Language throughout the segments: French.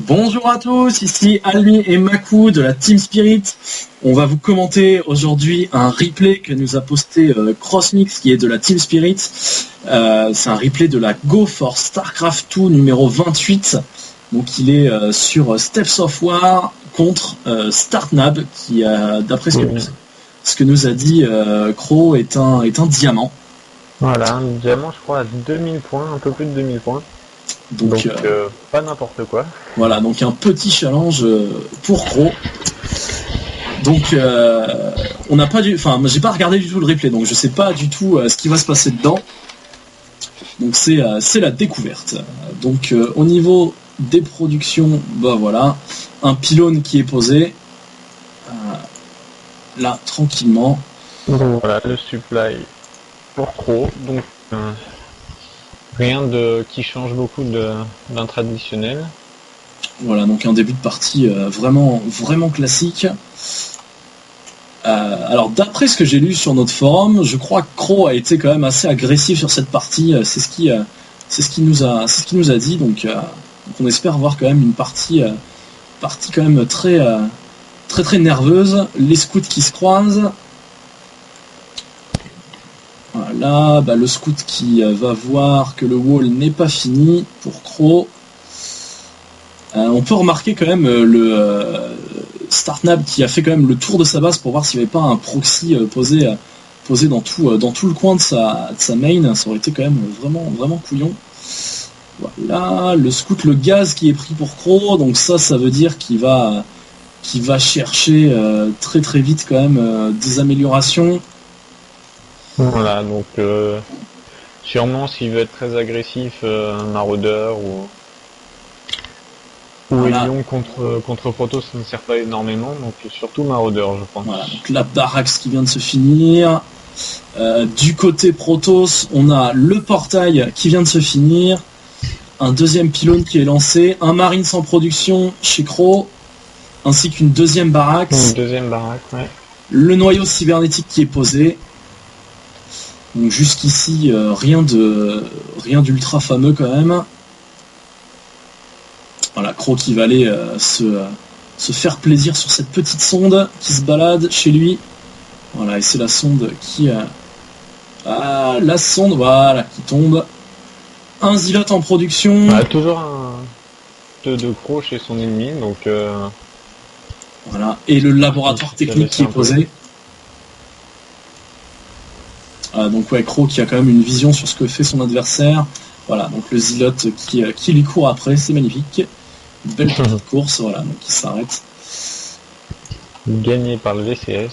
Bonjour à tous, ici Almi et Makou de la Team Spirit. On va vous commenter aujourd'hui un replay que nous a posté Crossmix qui est de la Team Spirit. C'est un replay de la Go for StarCraft 2 numéro 28. Donc il est sur Steps of War contre Startnab qui, d'après ce que nous a dit Crow, est un diamant. Voilà, un diamant je crois à 2000 points, un peu plus de 2000 points. Donc pas n'importe quoi. Voilà, donc un petit challenge pour Crow. Donc on n'a pas j'ai pas regardé du tout le replay, donc je sais pas du tout ce qui va se passer dedans. Donc c'est la découverte. Donc au niveau des productions, bah voilà, un pylône qui est posé là tranquillement. Donc voilà le supply pour Crow, donc rien qui change beaucoup d'un traditionnel. Voilà, donc un début de partie vraiment classique. Alors d'après ce que j'ai lu sur notre forum, je crois que Crow a été quand même assez agressif sur cette partie. C'est ce qu'il nous a dit. Donc on espère voir quand même une partie quand même très nerveuse. Les scouts qui se croisent. Voilà, le scout qui va voir que le wall n'est pas fini pour Crow. On peut remarquer quand même le Startnab qui a fait quand même le tour de sa base pour voir s'il n'y avait pas un proxy posé dans tout le coin de sa main. Ça aurait été quand même vraiment couillon. Voilà, le scout, le gaz qui est pris pour Crow, donc ça veut dire qu'il va chercher très vite quand même des améliorations. Voilà, donc sûrement s'il veut être très agressif, un maraudeur ou voilà. Elion contre Protoss, ça ne sert pas énormément, donc surtout maraudeur je pense. Voilà, donc la Barax qui vient de se finir. Du côté Protoss, on a le portail qui vient de se finir. Un deuxième pylône qui est lancé. Un Marines en production chez Crow. Ainsi qu'une deuxième Barax. Une deuxième baraque, ouais. Le noyau cybernétique qui est posé. Donc jusqu'ici, rien d'ultra fameux quand même. Voilà, Crow qui va aller se faire plaisir sur cette petite sonde qui se balade chez lui. Voilà, et c'est la sonde qui... la sonde, voilà, qui tombe. Un Zealot en production. Toujours un de Crow chez son ennemi, donc... Voilà, et le laboratoire technique qui est posé. Donc ouais, Crow qui a quand même une vision sur ce que fait son adversaire. Voilà, donc le Zealot qui lui court après, c'est magnifique. Une belle petite course, voilà, donc il s'arrête. Gagné par le VCS.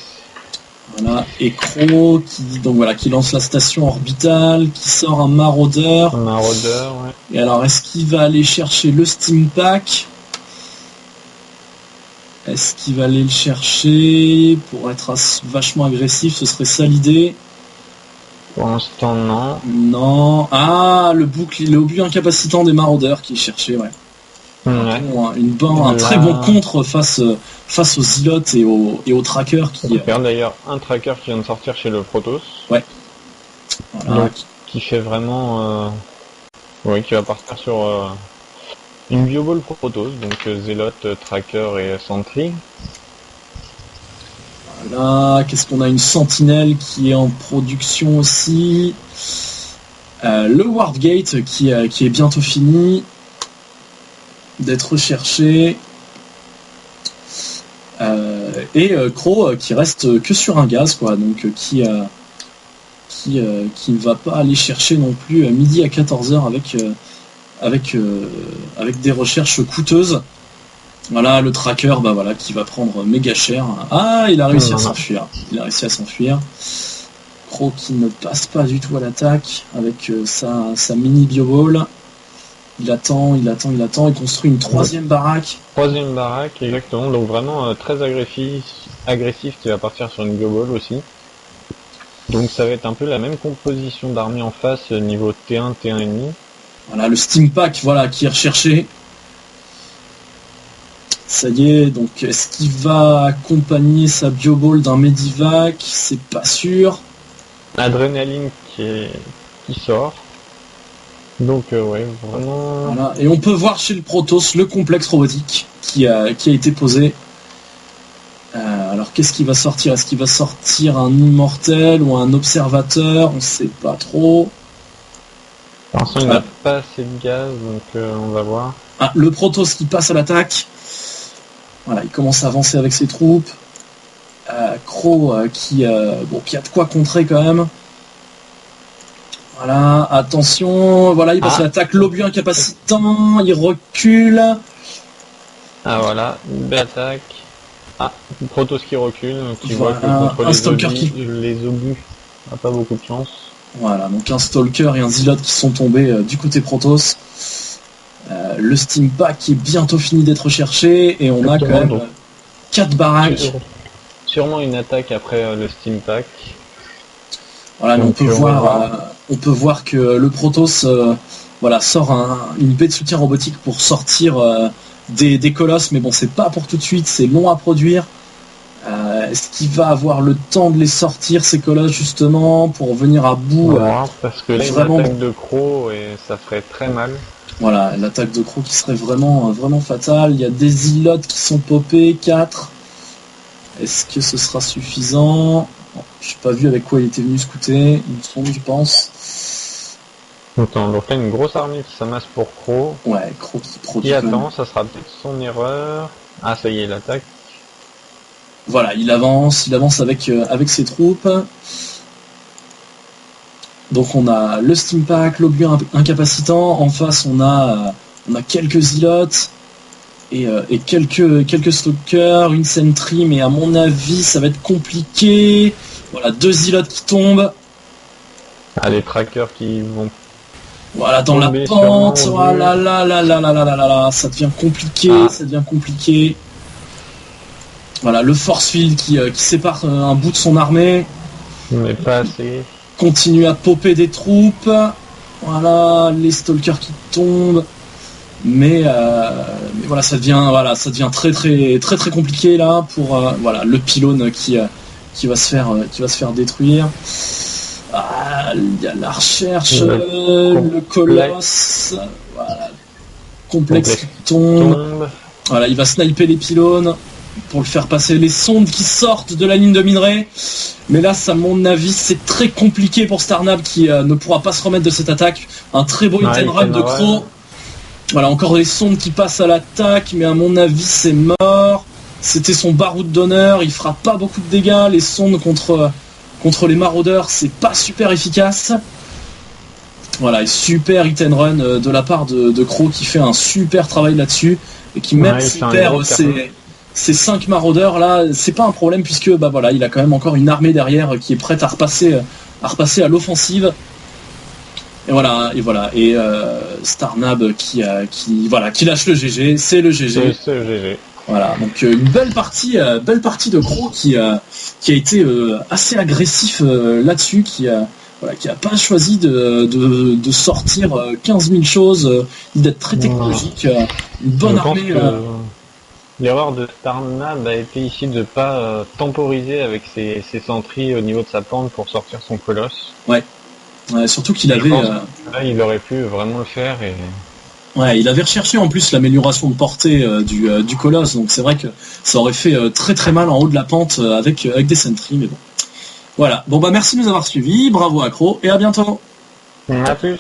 Voilà, et Crow qui lance la station orbitale, qui sort un maraudeur. Un maraudeur, ouais. Et alors, est-ce qu'il va aller chercher le Steam Pack ? Est-ce qu'il va aller le chercher pour être vachement agressif ? Ce serait ça l'idée. Pour l'instant, non. Non. Ah, le obus incapacitant des maraudeurs qui est cherché, ouais. Ouais. Un très bon contre face aux Zealots et aux trackers qui... On perd d'ailleurs un tracker qui vient de sortir chez le Protoss. Ouais. Voilà. Donc, qui fait vraiment... qui va partir sur une bioball Protoss, donc Zealot, Tracker et Sentry. Voilà, qu'est-ce qu'on a ? Une sentinelle qui est en production aussi. Le Wardgate qui est bientôt fini d'être recherché. Et Crow qui reste que sur un gaz, quoi, donc qui ne va pas aller chercher non plus midi à 14h avec des recherches coûteuses. Voilà, le tracker qui va prendre méga cher. Ah, il a réussi à s'enfuir. Crow qui ne passe pas du tout à l'attaque avec sa mini bioball. Il attend, il construit une troisième baraque. Troisième baraque, exactement, donc vraiment très agressif qui va partir sur une bioball aussi. Donc ça va être un peu la même composition d'armée en face, niveau T1, T1,5. Voilà, le Steam Pack, qui est recherché. Ça y est, donc est-ce qu'il va accompagner sa bioball d'un Medivac ? C'est pas sûr. Adrénaline qui sort. Donc ouais, vraiment. Voilà. Et on peut voir chez le Protoss le complexe robotique qui a été posé. Alors qu'est-ce qui va sortir? Est-ce qu'il va sortir un immortel ou un observateur? On sait pas trop. Pour l'instant, il n'a pas assez de gaz, donc on va voir. Ah, le Protoss qui passe à l'attaque. Voilà, il commence à avancer avec ses troupes. Crow qui a de quoi contrer quand même. Voilà, attention, voilà, il passe à l'attaque, l'obus incapacitant, il recule. Ah voilà, une belle attaque. Ah, Protoss qui recule, qui voilà, voit que contre un stalker les obus n'a pas beaucoup de chance. Voilà, donc un stalker et un zealot qui sont tombés du côté Protoss. Le steam pack qui est bientôt fini d'être cherché et on a quand même 4 baraques. Sûrement une attaque après le steam pack. Voilà, mais on peut voir que le Protoss sort une baie de soutien robotique pour sortir des colosses, mais bon, c'est pas pour tout de suite, c'est long à produire. Est-ce qu'il va avoir le temps de les sortir, ces colosses, justement, pour venir à bout parce que là, une attaque de Crow, et ça ferait très mal. Voilà, l'attaque de Crow qui serait vraiment fatale. Il y a des zealots qui sont popés, 4. Est-ce que ce sera suffisant? Je n'ai pas vu avec quoi il était venu scouter, il me semble, je pense. Attends, donc là, une grosse armée qui s'amasse pour Crow. Ouais, Crow qui produit. Qui attend, ça sera peut-être son erreur. Ah, ça y est, l'attaque. Voilà, il avance avec ses troupes. Donc on a le steam pack, l'obus incapacitant. En face, on a quelques zealots et quelques stalkers, une sentry, mais à mon avis, ça va être compliqué. Voilà, 2 zealots qui tombent. Ah, les trackers qui vont. Voilà, dans la pente. Voilà, là, ça devient compliqué. Voilà, le force field qui sépare un bout de son armée. Mais pas assez. Continue à popper des troupes. Voilà, les stalkers qui tombent. Mais voilà, ça devient très compliqué là pour le pylône qui va se faire détruire. Il y a la recherche, le colosse, voilà, complexe qui tombe. Voilà, il va sniper les pylônes pour le faire passer, les sondes qui sortent de la ligne de minerai. Mais là, à mon avis, c'est très compliqué pour Starnab qui ne pourra pas se remettre de cette attaque. Un très beau hit and run de Crow. Voilà, encore des sondes qui passent à l'attaque, mais à mon avis, c'est mort. C'était son baroud d'honneur, il fera pas beaucoup de dégâts. Les sondes contre les maraudeurs, c'est pas super efficace. Voilà, et super hit and run de la part de Crow qui fait un super travail là-dessus et qui même s'il perd ces 5 maraudeurs là, c'est pas un problème puisque il a quand même encore une armée derrière qui est prête à repasser à l'offensive. Et Starnab qui lâche le GG, c'est le GG. C'est le GG. Voilà, donc une belle partie de Crow qui a été assez agressif là-dessus, qui a pas choisi de sortir 15 000 choses, d'être très technologique, une bonne armée. L'erreur de Starnab a été ici de pas temporiser avec ses sentries au niveau de sa pente pour sortir son colosse. Ouais. Surtout qu'il avait. Là, il aurait pu vraiment le faire et. Ouais, il avait recherché en plus l'amélioration de portée du colosse, donc c'est vrai que ça aurait fait très très mal en haut de la pente avec des sentries, mais bon. Voilà. Bon merci de nous avoir suivis, bravo à Crow et à bientôt. À plus.